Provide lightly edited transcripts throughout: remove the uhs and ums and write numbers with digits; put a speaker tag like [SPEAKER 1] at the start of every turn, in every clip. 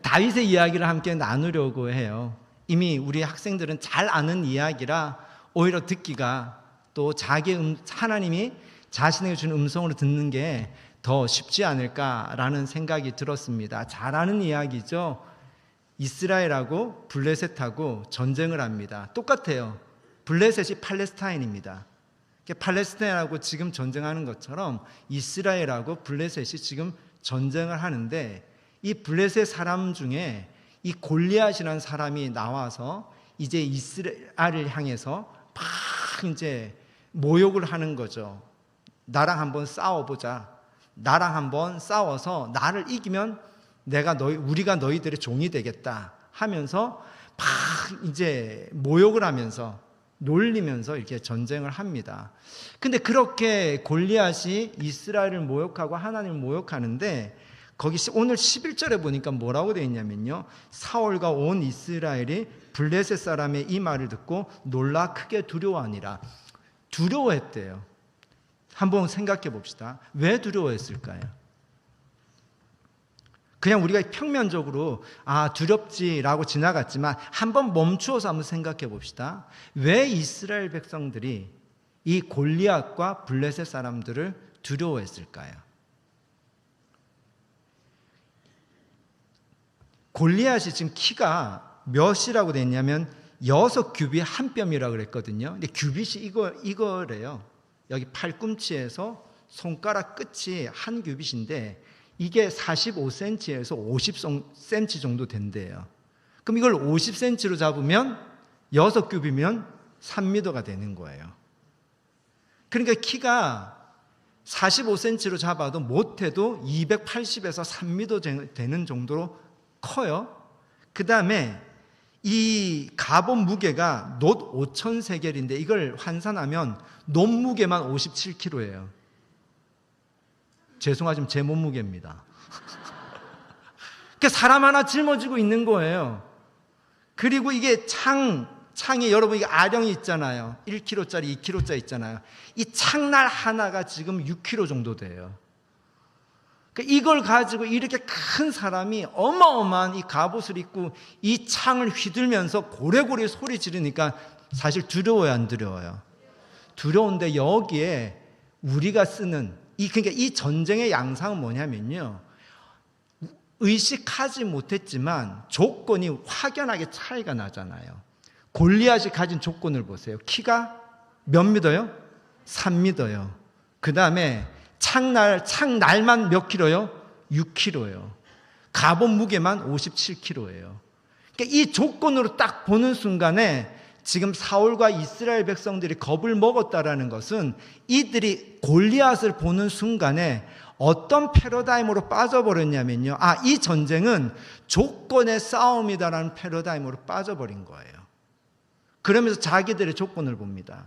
[SPEAKER 1] 다윗의 이야기를 함께 나누려고 해요. 이미 우리 학생들은 잘 아는 이야기라 오히려 듣기가 또 하나님이 자신에게 준 음성으로 듣는 게 더 쉽지 않을까라는 생각이 들었습니다. 잘 아는 이야기죠. 이스라엘하고 블레셋하고 전쟁을 합니다. 똑같아요. 블레셋이 팔레스타인입니다. 팔레스타인하고 지금 전쟁하는 것처럼 이스라엘하고 블레셋이 지금 전쟁을 하는데, 이 블레셋 사람 중에 이 골리앗이라는 사람이 나와서 이제 이스라엘을 향해서 막 이제 모욕을 하는 거죠. 나랑 한번 싸워보자. 나랑 한번 싸워서 나를 이기면 우리가 너희들의 종이 되겠다 하면서 막 이제 모욕을 하면서 놀리면서 이렇게 전쟁을 합니다. 근데 그렇게 골리앗이 이스라엘을 모욕하고 하나님을 모욕하는데, 거기 오늘 11절에 보니까 뭐라고 되어 있냐면요, 사울과 온 이스라엘이 블레셋 사람의 이 말을 듣고 놀라 크게 두려워하니라. 두려워했대요. 한번 생각해 봅시다. 왜 두려워했을까요? 그냥 우리가 평면적으로 두렵지라고 지나갔지만 한번 멈추어서 한번 생각해 봅시다. 왜 이스라엘 백성들이 이 골리앗과 블레셋 사람들을 두려워했을까요? 골리앗이 지금 키가 몇이라고 됐냐면 6규빗 한 뼘이라고 그랬거든요. 근데 규빗이 이거래요. 여기 팔꿈치에서 손가락 끝이 한 규빗인데 이게 45cm에서 50cm 정도 된대요. 그럼 이걸 50cm로 잡으면 6규빗이면 3m가 되는 거예요. 그러니까 키가 45cm로 잡아도 못해도 280에서 3m 되는 정도로 커요. 그 다음에 이 갑옷 무게가 놋 5,000세겔인데 이걸 환산하면 놋 무게만 57kg예요. 죄송하지만 제 몸무게입니다. 그러니까 사람 하나 짊어지고 있는 거예요. 그리고 이게 창에 여러분 이게 아령이 있잖아요. 1kg짜리, 2kg짜리 있잖아요. 이 창날 하나가 지금 6kg 정도 돼요. 그러니까 이걸 가지고 이렇게 큰 사람이 어마어마한 이 갑옷을 입고 이 창을 휘둘면서 고래고래 소리 지르니까 사실 두려워요, 안 두려워요? 두려운데 여기에 우리가 쓰는 그러니까 이 전쟁의 양상은 뭐냐면요, 의식하지 못했지만 조건이 확연하게 차이가 나잖아요. 골리앗이 가진 조건을 보세요. 키가 몇 미터요? 3미터요. 그 다음에 창날만 몇 킬로요? 6킬로예요. 갑옷 무게만 57킬로예요. 그러니까 이 조건으로 딱 보는 순간에 지금 사울과 이스라엘 백성들이 겁을 먹었다라는 것은 이들이 골리앗을 보는 순간에 어떤 패러다임으로 빠져버렸냐면요, 이 전쟁은 조건의 싸움이다라는 패러다임으로 빠져버린 거예요. 그러면서 자기들의 조건을 봅니다.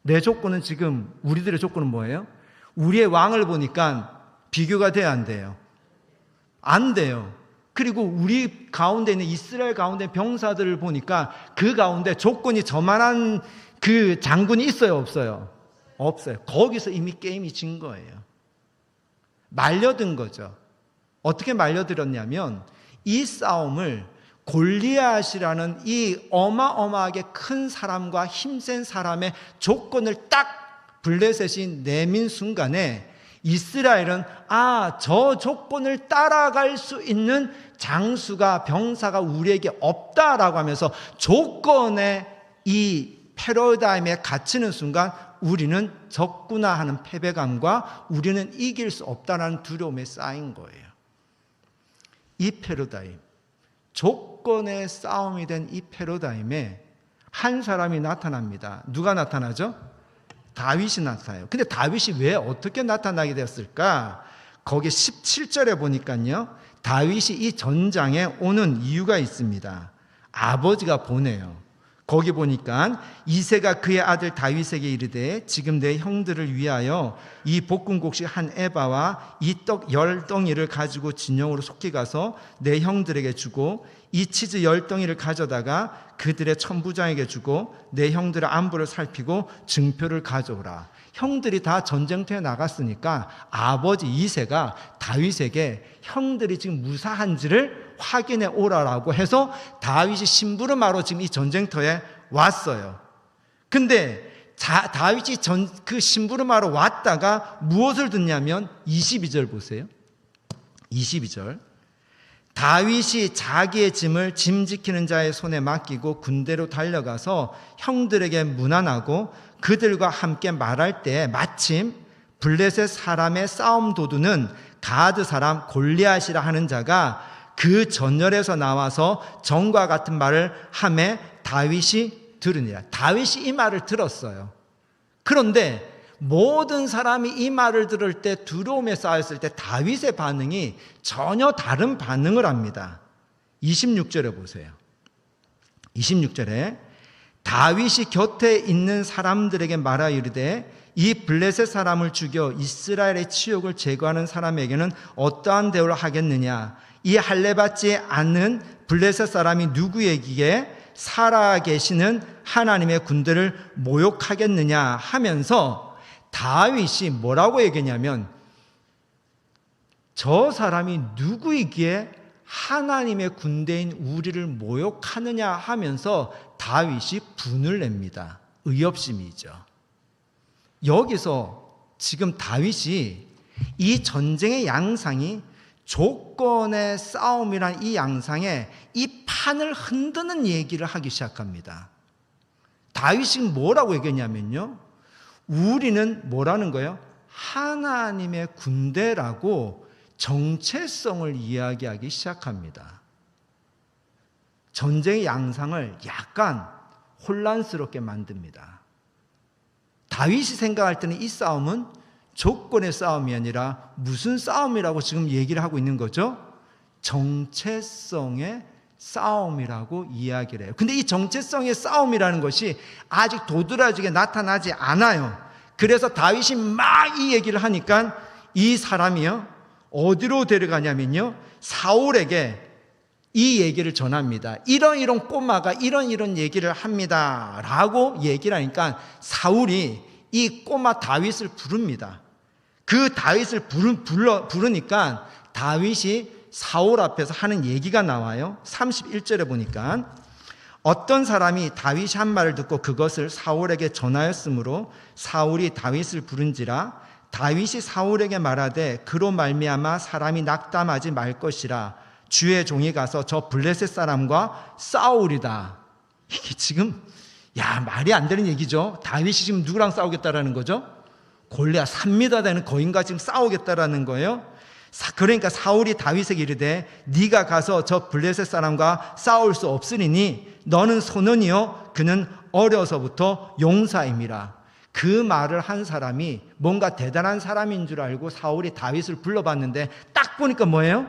[SPEAKER 1] 내 조건은 지금, 우리들의 조건은 뭐예요? 우리의 왕을 보니까 비교가 돼야 안 돼요? 안 돼요. 그리고 우리 가운데 있는 이스라엘 가운데 병사들을 보니까 그 가운데 조건이 저만한 그 장군이 있어요, 없어요? 없어요. 거기서 이미 게임이 진 거예요. 말려든 거죠. 어떻게 말려들었냐면 이 싸움을 골리앗이라는 이 어마어마하게 큰 사람과 힘센 사람의 조건을 딱 블레셋이 내민 순간에 이스라엘은 저 조건을 따라갈 수 있는 장수가, 병사가 우리에게 없다라고 하면서 조건의 이 패러다임에 갇히는 순간 우리는 졌구나 하는 패배감과 우리는 이길 수 없다는 두려움에 쌓인 거예요. 이 패러다임, 조건의 싸움이 된 이 패러다임에 한 사람이 나타납니다. 누가 나타나죠? 다윗이 나타나요. 근데 다윗이 왜 어떻게 나타나게 되었을까? 거기 17절에 보니까요, 다윗이 이 전장에 오는 이유가 있습니다. 아버지가 보내요. 거기 보니까 이새가 그의 아들 다윗에게 이르되 지금 내 형들을 위하여 이 볶음국식 한 에바와 이 떡 10덩이를 가지고 진영으로 속히 가서 내 형들에게 주고 이 치즈 10덩이를 가져다가 그들의 천부장에게 주고 내 형들의 안부를 살피고 증표를 가져오라. 형들이 다 전쟁터에 나갔으니까 아버지 이새가 다윗에게 형들이 지금 무사한지를 확인해 오라라고 해서 다윗이 심부름하러 지금 이 전쟁터에 왔어요. 근데 다윗이 그 심부름하러 왔다가 무엇을 듣냐면 22절 보세요. 22절. 다윗이 자기의 짐을 짐 지키는 자의 손에 맡기고 군대로 달려가서 형들에게 문안하고 그들과 함께 말할 때 마침 블레셋 사람의 싸움 도두는 가드 사람 골리앗이라 하는 자가 그 전열에서 나와서 전과 같은 말을 하매 다윗이 들으니라. 다윗이 이 말을 들었어요. 그런데 모든 사람이 이 말을 들을 때 두려움에 쌓였을 때 다윗의 반응이 전혀 다른 반응을 합니다. 26절에 보세요. 26절에 다윗이 곁에 있는 사람들에게 말하 이르되 이 블레셋 사람을 죽여 이스라엘의 치욕을 제거하는 사람에게는 어떠한 대우를 하겠느냐. 이 할례받지 않는 블레셋 사람이 누구에게 살아계시는 하나님의 군대를 모욕하겠느냐 하면서 다윗이 뭐라고 얘기했냐면 저 사람이 누구이기에 하나님의 군대인 우리를 모욕하느냐 하면서 다윗이 분을 냅니다. 의협심이죠. 여기서 지금 다윗이 이 전쟁의 양상이 조건의 싸움이란 이 양상에 이 판을 흔드는 얘기를 하기 시작합니다. 다윗이 뭐라고 얘기했냐면요, 우리는 뭐라는 거예요? 하나님의 군대라고 정체성을 이야기하기 시작합니다. 전쟁의 양상을 약간 혼란스럽게 만듭니다. 다윗이 생각할 때는 이 싸움은 조건의 싸움이 아니라 무슨 싸움이라고 지금 얘기를 하고 있는 거죠? 정체성의 싸움이라고 이야기를 해요. 근데 이 정체성의 싸움이라는 것이 아직 도드라지게 나타나지 않아요. 그래서 다윗이 막 이 얘기를 하니까 이 사람이요, 어디로 데려가냐면요, 사울에게 이 얘기를 전합니다. 이런 꼬마가 이런 얘기를 합니다 라고 얘기를 하니까 사울이 이 꼬마 다윗을 부릅니다. 그 다윗을 부르니까 다윗이 사울 앞에서 하는 얘기가 나와요. 31절에 보니까 어떤 사람이 다윗이 한 말을 듣고 그것을 사울에게 전하였으므로 사울이 다윗을 부른지라. 다윗이 사울에게 말하되 그로 말미암아 사람이 낙담하지 말 것이라. 주의 종이 가서 저 블레셋 사람과 싸우리다. 이게 지금 말이 안 되는 얘기죠. 다윗이 지금 누구랑 싸우겠다라는 거죠? 골리앗 3m 되는 거인과 지금 싸우겠다라는 거예요. 그러니까 사울이 다윗에게 이르되 네가 가서 저 블레셋 사람과 싸울 수 없으리니 너는 소년이요 그는 어려서부터 용사임이라. 그 말을 한 사람이 뭔가 대단한 사람인 줄 알고 사울이 다윗을 불러봤는데 딱 보니까 뭐예요?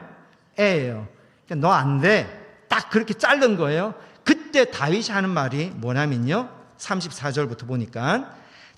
[SPEAKER 1] 애예요. 너 안 돼. 딱 그렇게 자른 거예요. 그때 다윗이 하는 말이 뭐냐면요, 34절부터 보니까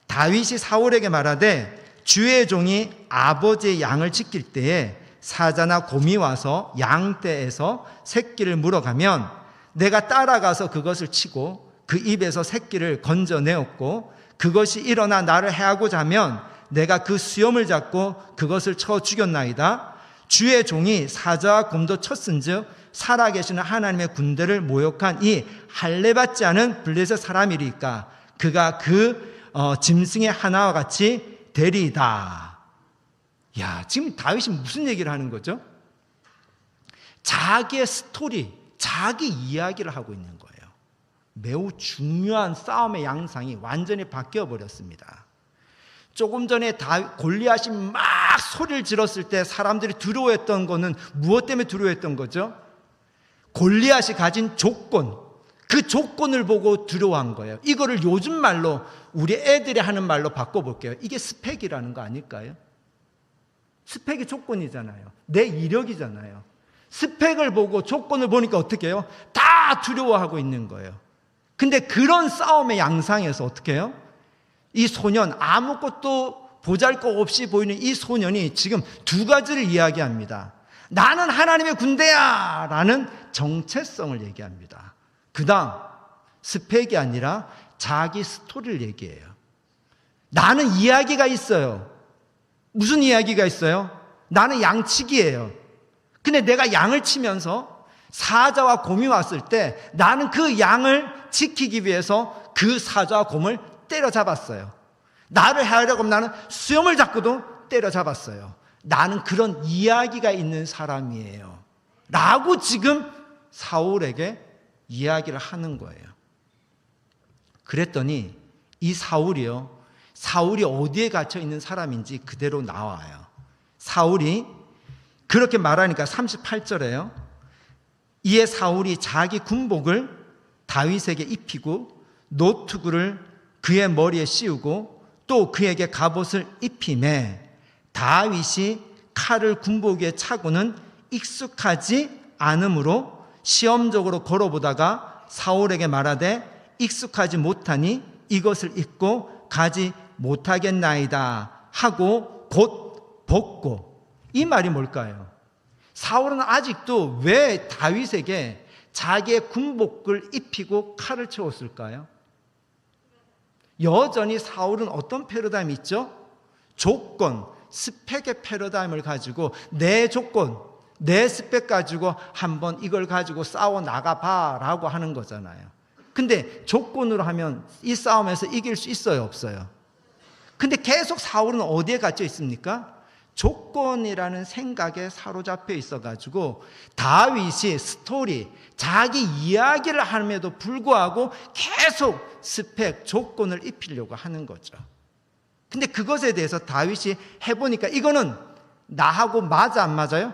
[SPEAKER 1] 다윗이 사울에게 말하되 주의 종이 아버지의 양을 지킬 때에 사자나 곰이 와서 양떼에서 새끼를 물어가면 내가 따라가서 그것을 치고 그 입에서 새끼를 건져내었고 그것이 일어나 나를 해하고자 하면 내가 그 수염을 잡고 그것을 쳐 죽였나이다. 주의 종이 사자와 곰도 쳤은즉 살아계시는 하나님의 군대를 모욕한 이 할례받지 않은 블레셋 사람이리까 그가 그 짐승의 하나와 같이 되리이다. 지금 다윗이 무슨 얘기를 하는 거죠? 자기의 스토리, 자기 이야기를 하고 있는 거예요. 매우 중요한 싸움의 양상이 완전히 바뀌어 버렸습니다. 조금 전에 골리앗이 막 소리를 질렀을 때 사람들이 두려워했던 거는 무엇 때문에 두려워했던 거죠? 골리앗이 가진 조건, 그 조건을 보고 두려워한 거예요. 이거를 요즘 말로 우리 애들이 하는 말로 바꿔볼게요. 이게 스펙이라는 거 아닐까요? 스펙이 조건이잖아요. 내 이력이잖아요. 스펙을 보고 조건을 보니까 어떻게 해요? 다 두려워하고 있는 거예요. 근데 그런 싸움의 양상에서 어떻게 해요? 이 소년, 아무것도 보잘것 보이는 이 소년이 지금 두 가지를 이야기합니다. 나는 하나님의 군대야 라는 정체성을 얘기합니다. 그 다음 스펙이 아니라 자기 스토리를 얘기해요. 나는 이야기가 있어요. 무슨 이야기가 있어요? 나는 양치기예요. 근데 내가 양을 치면서 사자와 곰이 왔을 때 나는 그 양을 지키기 위해서 그 사자와 곰을 때려잡았어요. 나를 해하려고 하면 나는 수염을 잡고도 때려잡았어요. 나는 그런 이야기가 있는 사람이에요 라고 지금 사울에게 이야기를 하는 거예요. 그랬더니 이 사울이 어디에 갇혀 있는 사람인지 그대로 나와요. 사울이 그렇게 말하니까 38절에요. 이에 사울이 자기 군복을 다윗에게 입히고 노투구를 그의 머리에 씌우고 또 그에게 갑옷을 입히매 다윗이 칼을 군복 위에 차고는 익숙하지 않으므로 시험적으로 걸어보다가 사울에게 말하되 익숙하지 못하니 이것을 입고 가지 못하겠나이다 하고 곧 벗고. 이 말이 뭘까요? 사울은 아직도 왜 다윗에게 자기의 군복을 입히고 칼을 채웠을까요? 여전히 사울은 어떤 패러다임이 있죠? 조건, 스펙의 패러다임을 가지고 내 조건, 내 스펙 가지고 한번 이걸 가지고 싸워 나가봐 라고 하는 거잖아요. 근데 조건으로 하면 이 싸움에서 이길 수 있어요, 없어요? 근데 계속 사울은 어디에 갇혀 있습니까? 조건이라는 생각에 사로잡혀 있어가지고 다윗이 스토리, 자기 이야기를 함에도 불구하고 계속 스펙, 조건을 입히려고 하는 거죠. 근데 그것에 대해서 다윗이 해보니까 이거는 나하고 맞아, 안 맞아요?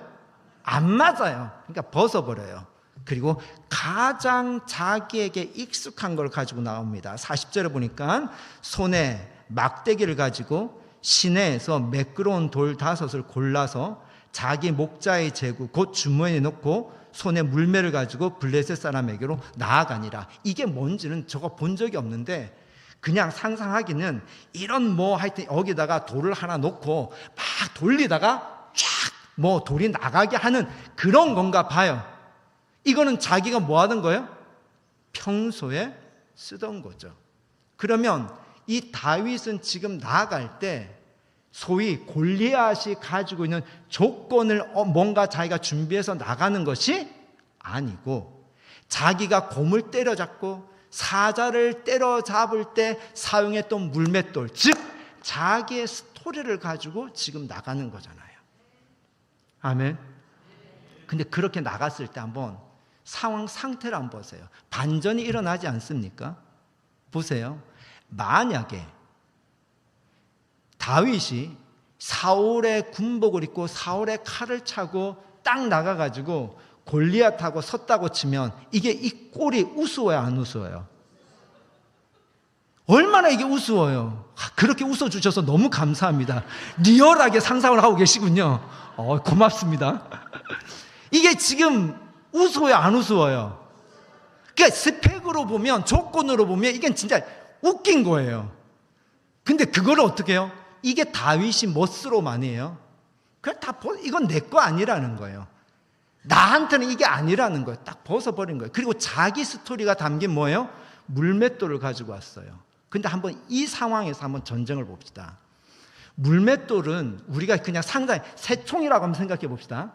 [SPEAKER 1] 안 맞아요. 그러니까 벗어버려요. 그리고 가장 자기에게 익숙한 걸 가지고 나옵니다. 40절에 보니까 손에 막대기를 가지고 시내에서 매끄러운 돌 5을 골라서 자기 목자의 제구 곧 주머니에 넣고 손에 물매를 가지고 블레셋 사람에게로 나아가니라. 이게 뭔지는 저거 본 적이 없는데 그냥 상상하기는 이런 하여튼 여기다가 돌을 하나 놓고 막 돌리다가 쫙 돌이 나가게 하는 그런 건가 봐요. 이거는 자기가 뭐 하던 거예요? 평소에 쓰던 거죠. 그러면 이 다윗은 지금 나아갈 때 소위 골리앗이 가지고 있는 조건을 뭔가 자기가 준비해서 나가는 것이 아니고 자기가 곰을 때려잡고 사자를 때려잡을 때 사용했던 물맷돌, 즉 자기의 스토리를 가지고 지금 나가는 거잖아요. 아멘. 근데 그렇게 나갔을 때 한번 상태를 한번 보세요. 반전이 일어나지 않습니까? 보세요. 만약에 다윗이 사울의 군복을 입고 사울의 칼을 차고 딱 나가가지고 골리앗하고 섰다고 치면 이게 이 꼴이 우스워요, 안 우스워요? 얼마나 이게 우스워요. 그렇게 웃어주셔서 너무 감사합니다. 리얼하게 상상을 하고 계시군요. 고맙습니다. 이게 지금 우스워요, 안 우스워요? 그러니까 스펙으로 보면, 조건으로 보면 이게 진짜 웃긴 거예요. 근데 그거를 어떻게 해요? 이게 다윗이 멋스러움아니에요? 이건 내 거 아니라는 거예요. 나한테는 이게 아니라는 거예요. 딱 벗어버린 거예요. 그리고 자기 스토리가 담긴 뭐예요? 물맷돌을 가지고 왔어요. 근데 한번 이 상황에서 한번 전쟁을 봅시다. 물맷돌은 우리가 그냥 상당히 새총이라고 한번 생각해 봅시다.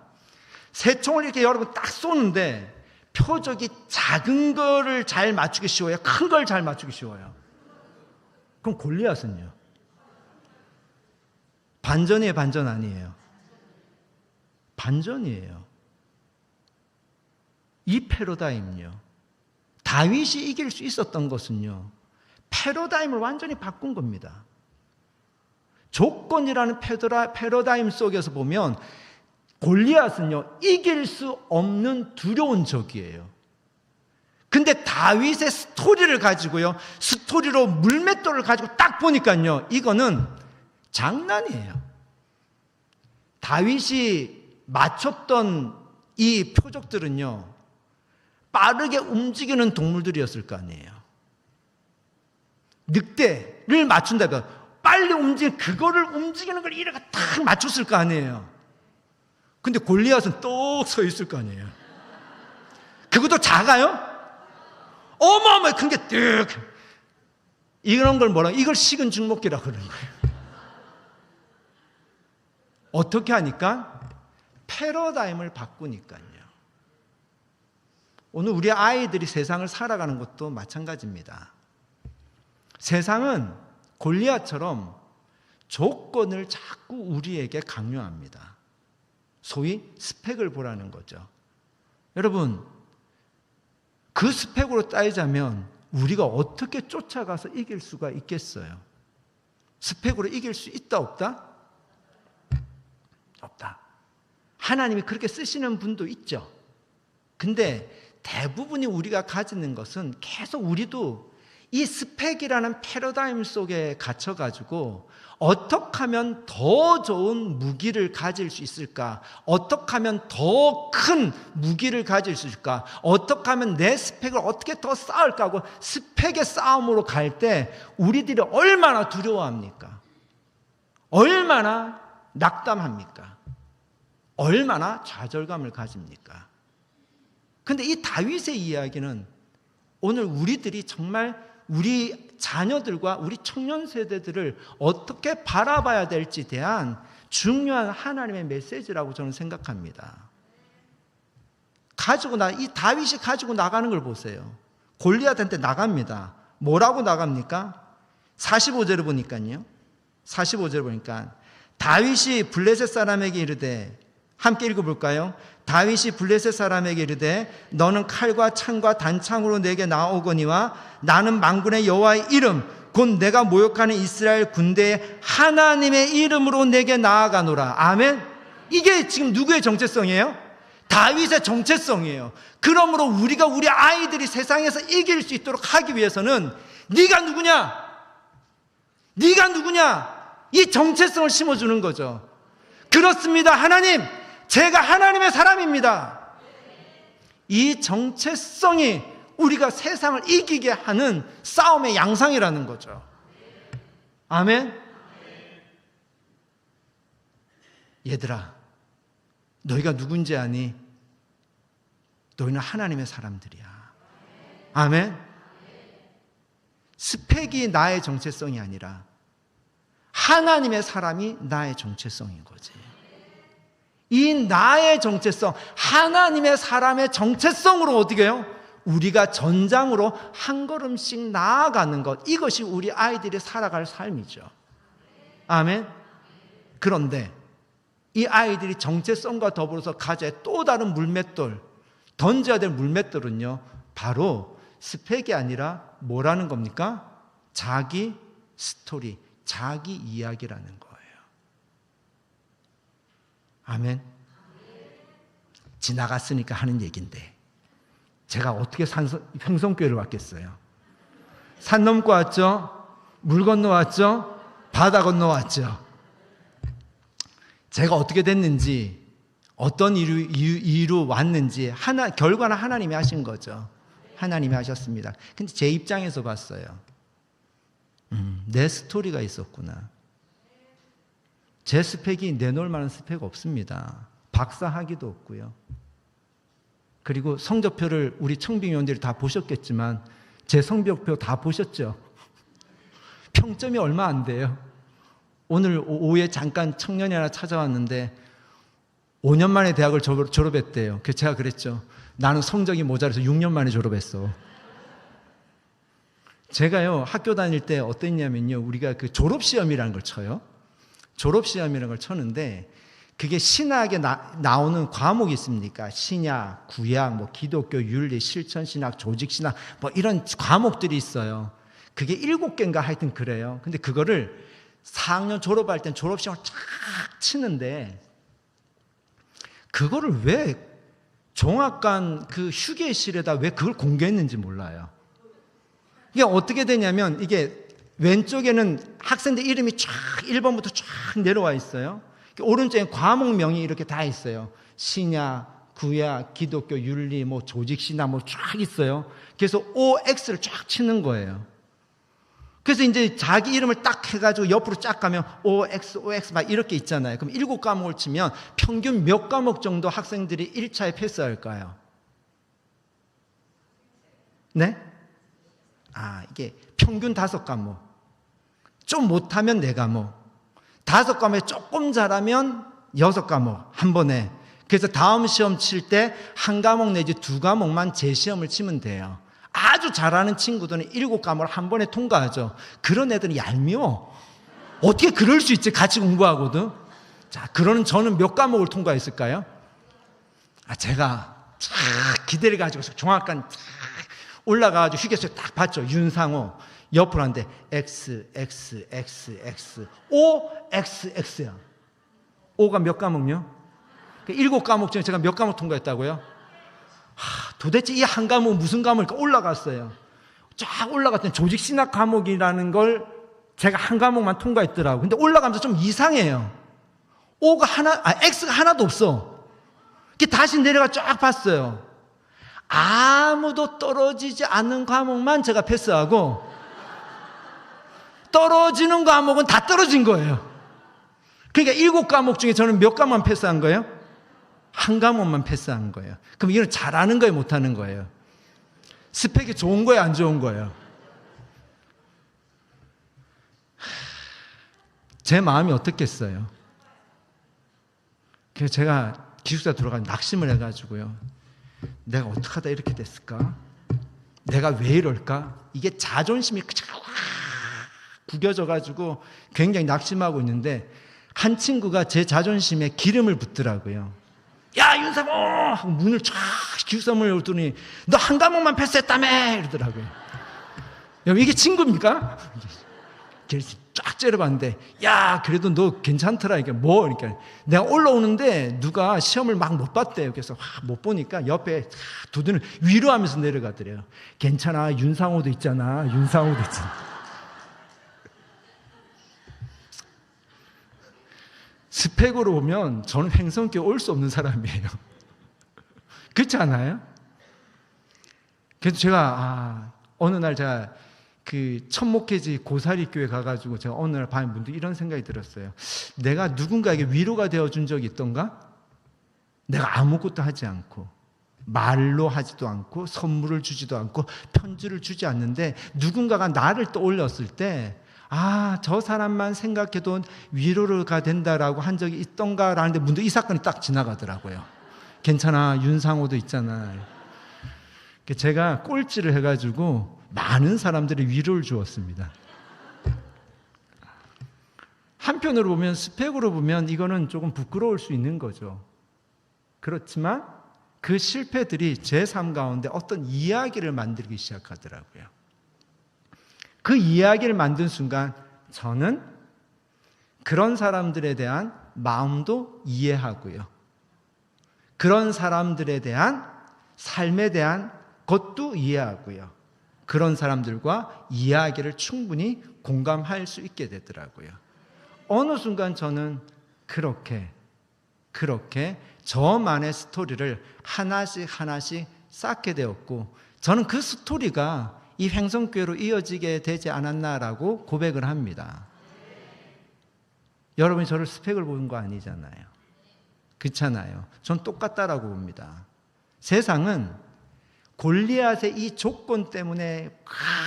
[SPEAKER 1] 새총을 이렇게 여러분 딱 쏘는데 표적이 작은 거를 잘 맞추기 쉬워요? 큰 걸 잘 맞추기 쉬워요? 그럼 골리앗은요? 반전이에요, 반전 아니에요? 반전이에요. 이 패러다임은요, 다윗이 이길 수 있었던 것은요, 패러다임을 완전히 바꾼 겁니다. 조건이라는 패러다임 속에서 보면 골리앗은요, 이길 수 없는 두려운 적이에요. 근데 다윗의 스토리를 가지고요, 스토리로 물맷돌을 가지고 딱 보니까요, 이거는 장난이에요. 다윗이 맞췄던 이 표적들은요, 빠르게 움직이는 동물들이었을 거 아니에요. 늑대를 맞춘다면 빨리 그거를 움직이는 걸 이렇게 딱 맞췄을 거 아니에요. 근데 골리앗은 똑 서 있을 거 아니에요. 그것도 작아요? 어마어마하게 큰 게 뜩. 이런 걸 뭐라? 이걸 식은 죽먹기라고 그러는 거예요. 어떻게 하니까? 패러다임을 바꾸니까요. 오늘 우리 아이들이 세상을 살아가는 것도 마찬가지입니다. 세상은 골리앗처럼 조건을 자꾸 우리에게 강요합니다. 소위 스펙을 보라는 거죠. 여러분, 그 스펙으로 따지자면 우리가 어떻게 쫓아가서 이길 수가 있겠어요? 스펙으로 이길 수 있다, 없다? 없다. 하나님이 그렇게 쓰시는 분도 있죠. 근데 대부분이 우리가 가지는 것은 계속 우리도 이 스펙이라는 패러다임 속에 갇혀가지고 어떻게 하면 더 좋은 무기를 가질 수 있을까? 어떻게 하면 더 큰 무기를 가질 수 있을까? 어떻게 하면 내 스펙을 어떻게 더 쌓을까 하고 스펙의 싸움으로 갈 때 우리들이 얼마나 두려워합니까? 얼마나 낙담합니까? 얼마나 좌절감을 가집니까? 근데 이 다윗의 이야기는 오늘 우리들이 정말 우리 자녀들과 우리 청년 세대들을 어떻게 바라봐야 될지에 대한 중요한 하나님의 메시지라고 저는 생각합니다. 이 다윗이 가지고 나가는 걸 보세요. 골리앗한테 나갑니다. 뭐라고 나갑니까? 45절을 보니까요. 45절을 보니까 다윗이 블레셋 사람에게 이르되, 함께 읽어볼까요? 다윗이 블레셋 사람에게 이르되 너는 칼과 창과 단창으로 내게 나오거니와 나는 만군의 여호와의 이름 곧 내가 모욕하는 이스라엘 군대의 하나님의 이름으로 내게 나아가노라. 아멘. 이게 지금 누구의 정체성이에요? 다윗의 정체성이에요. 그러므로 우리가 우리 아이들이 세상에서 이길 수 있도록 하기 위해서는 네가 누구냐? 네가 누구냐? 이 정체성을 심어주는 거죠. 그렇습니다. 하나님, 제가 하나님의 사람입니다. 이 정체성이 우리가 세상을 이기게 하는 싸움의 양상이라는 거죠. 아멘. 얘들아, 너희가 누군지 아니? 너희는 하나님의 사람들이야. 아멘. 스펙이 나의 정체성이 아니라 하나님의 사람이 나의 정체성인 거지. 이 나의 정체성, 하나님의 사람의 정체성으로 어떻게 해요? 우리가 전장으로 한 걸음씩 나아가는 것, 이것이 우리 아이들이 살아갈 삶이죠. 아멘. 그런데 이 아이들이 정체성과 더불어서 가져야 또 다른 물맷돌, 던져야 될 물맷돌은요, 바로 스펙이 아니라 뭐라는 겁니까? 자기 스토리, 자기 이야기라는 거예요. 아멘. 지나갔으니까 하는 얘기인데 제가 어떻게 평성교회를 왔겠어요? 산 넘고 왔죠? 물 건너 왔죠? 바다 건너 왔죠? 제가 어떻게 됐는지, 어떤 이유로 왔는지 결과는 하나님이 하신 거죠. 하나님이 하셨습니다. 근데 제 입장에서 봤어요. 내 스토리가 있었구나. 제 스펙이 내놓을 만한 스펙 없습니다. 박사학위도 없고요. 그리고 성적표를 우리 청빙위원들이 다 보셨겠지만 제 성적표 다 보셨죠? 평점이 얼마 안 돼요. 오늘 오후에 잠깐 청년이 하나 찾아왔는데 5년 만에 대학을 졸업했대요. 그래서 제가 그랬죠. 나는 성적이 모자라서 6년 만에 졸업했어. 제가요, 학교 다닐 때 어땠냐면요, 우리가 그 졸업시험이라는 걸 쳐요. 졸업시험이라는 걸 쳤는데 그게 신학에 나오는 과목이 있습니까? 신약, 구약, 뭐 기독교, 윤리, 실천신학, 조직신학, 뭐 이런 과목들이 있어요. 그게 7개인가 하여튼 그래요. 근데 그거를 4학년 졸업할 땐 졸업시험을 쫙 치는데 그거를 왜 종합관 그 휴게실에다 왜 그걸 공개했는지 몰라요. 이게 어떻게 되냐면 이게 왼쪽에는 학생들 이름이 쫙 1번부터 쫙 내려와 있어요. 오른쪽에 과목명이 이렇게 다 있어요. 신약, 구약, 기독교, 윤리, 뭐 조직신학 뭐 쫙 있어요. 그래서 OX를 쫙 치는 거예요. 그래서 이제 자기 이름을 딱 해가지고 옆으로 쫙 가면 OX, OX 막 이렇게 있잖아요. 그럼 7과목을 치면 평균 몇 과목 정도 학생들이 1차에 패스할까요? 네? 이게 평균 5과목, 좀 못하면 4과목, 5과목에 조금 잘하면 6과목 한 번에. 그래서 다음 시험 칠 때 1과목 내지 2과목만 재시험을 치면 돼요. 아주 잘하는 친구들은 7과목을 한 번에 통과하죠. 그런 애들은 얄미워. 어떻게 그럴 수 있지? 같이 공부하거든. 자, 그러는 저는 몇 과목을 통과했을까요? 제가 기대를 가지고 종합관 올라가가지고 휴게소에 딱 봤죠. 윤상호 옆으로 하는데 X, X, X, X, O, X, X야. O가 몇 과목요? 7과목 중에 제가 몇 과목 통과했다고요? 도대체 이 한 과목 무슨 과목일까? 올라갔어요. 쫙 올라갔더니 조직신학 과목이라는 걸 제가 한 과목만 통과했더라고요. 근데 올라가면서 좀 이상해요. X가 하나도 없어. 다시 내려가 쫙 봤어요. 아무도 떨어지지 않는 과목만 제가 패스하고 떨어지는 과목은 다 떨어진 거예요. 그러니까 7과목 중에 저는 몇 과목만 패스한 거예요? 한 과목만 패스한 거예요. 그럼 이건 잘하는 거예요, 못하는 거예요? 스펙이 좋은 거예요, 안 좋은 거예요? 제 마음이 어떻겠어요? 그래서 제가 기숙사 들어가서 낙심을 해가지고요. 내가 어떻게 하다 이렇게 됐을까? 내가 왜 이럴까? 이게 자존심이 구겨져가지고 굉장히 낙심하고 있는데 한 친구가 제 자존심에 기름을 붓더라고요. 야, 윤상호! 하고 문을 쫙 기숙사 문을 열더니 너 한 과목만 패스했다며! 이러더라고요. 여러분, 이게 친구입니까? 쫙 째려봤는데, 야, 그래도 너 괜찮더라. 이게 그러니까 내가 올라오는데 누가 시험을 막 못 봤대요. 그래서 못 보니까 옆에 두 눈을 위로하면서 내려가더래요. 괜찮아, 윤상호도 있잖아. 윤상호도 있잖아. 스펙으로 보면 저는 횡성교회 올 수 없는 사람이에요. 그렇지 않아요? 그래서 제가 어느 날 제가 첫 목회지 고사리 교회 가가지고 제가 어느 날 밤에 문득 이런 생각이 들었어요. 내가 누군가에게 위로가 되어준 적이 있던가? 내가 아무것도 하지 않고 말로 하지도 않고 선물을 주지도 않고 편지를 주지 않는데 누군가가 나를 떠올렸을 때 저 사람만 생각해도 위로가 된다라고 한 적이 있던가라는데 문득 이 사건이 딱 지나가더라고요. 괜찮아, 윤상호도 있잖아. 제가 꼴찌를 해가지고 많은 사람들이 위로를 주었습니다. 한편으로 보면, 스펙으로 보면 이거는 조금 부끄러울 수 있는 거죠. 그렇지만 그 실패들이 제 삶 가운데 어떤 이야기를 만들기 시작하더라고요. 그 이야기를 만든 순간 저는 그런 사람들에 대한 마음도 이해하고요. 그런 사람들에 대한 삶에 대한 것도 이해하고요. 그런 사람들과 이야기를 충분히 공감할 수 있게 되더라고요. 어느 순간 저는 그렇게 저만의 스토리를 하나씩 쌓게 되었고, 저는 그 스토리가 이 횡성교회로 이어지게 되지 않았나라고 고백을 합니다. 여러분이 저를 스펙을 보는 거 아니잖아요. 그렇잖아요. 전 똑같다라고 봅니다. 세상은 골리앗의 이 조건 때문에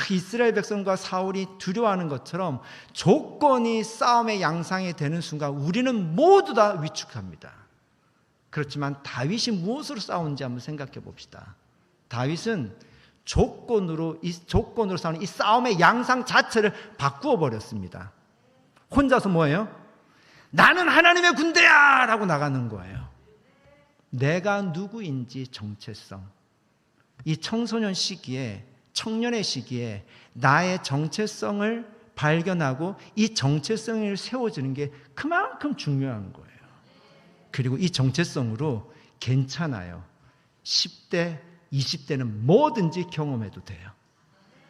[SPEAKER 1] 이스라엘 백성과 사울이 두려워하는 것처럼 조건이 싸움의 양상이 되는 순간 우리는 모두 다 위축합니다. 그렇지만 다윗이 무엇으로 싸우는지 한번 생각해 봅시다. 다윗은 조건으로 싸우는 이 싸움의 양상 자체를 바꾸어 버렸습니다. 혼자서 뭐예요? 나는 하나님의 군대야! 라고 나가는 거예요. 내가 누구인지 정체성. 이 청소년 시기에, 청년의 시기에 나의 정체성을 발견하고 이 정체성을 세워주는 게 그만큼 중요한 거예요. 그리고 이 정체성으로 괜찮아요. 10대, 20대는 뭐든지 경험해도 돼요.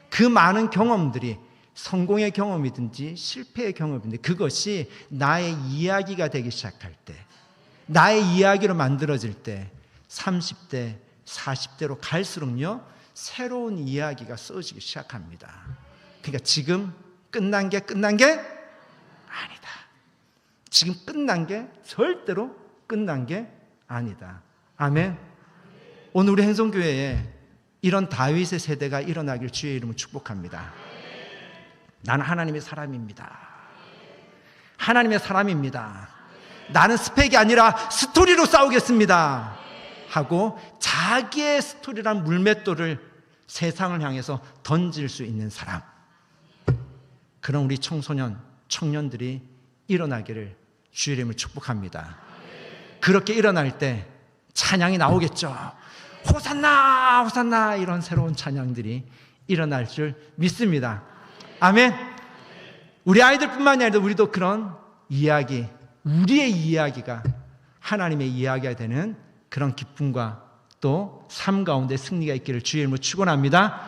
[SPEAKER 1] 그 많은 경험들이 성공의 경험이든지 실패의 경험인데 그것이 나의 이야기가 되기 시작할 때, 나의 이야기로 만들어질 때 30대, 40대로 갈수록요 새로운 이야기가 써지기 시작합니다. 그러니까 지금 끝난 게 아니다. 지금 끝난 게 절대로 끝난 게 아니다. 아멘. 오늘 우리 행성교회에 이런 다윗의 세대가 일어나길 주의 이름으로 축복합니다. 나는 하나님의 사람입니다. 하나님의 사람입니다. 나는 스펙이 아니라 스토리로 싸우겠습니다. 하고 자기의 스토리란 물맷돌을 세상을 향해서 던질 수 있는 사람. 그런 우리 청소년, 청년들이 일어나기를 주의 이름으로 축복합니다. 그렇게 일어날 때 찬양이 나오겠죠. 호산나 호산나 이런 새로운 찬양들이 일어날 줄 믿습니다. 아멘. 우리 아이들뿐만이 아니라 우리도 그런 이야기, 우리의 이야기가 하나님의 이야기가 되는 그런 기쁨과 또 삶 가운데 승리가 있기를 주의 이름으로 축원합니다.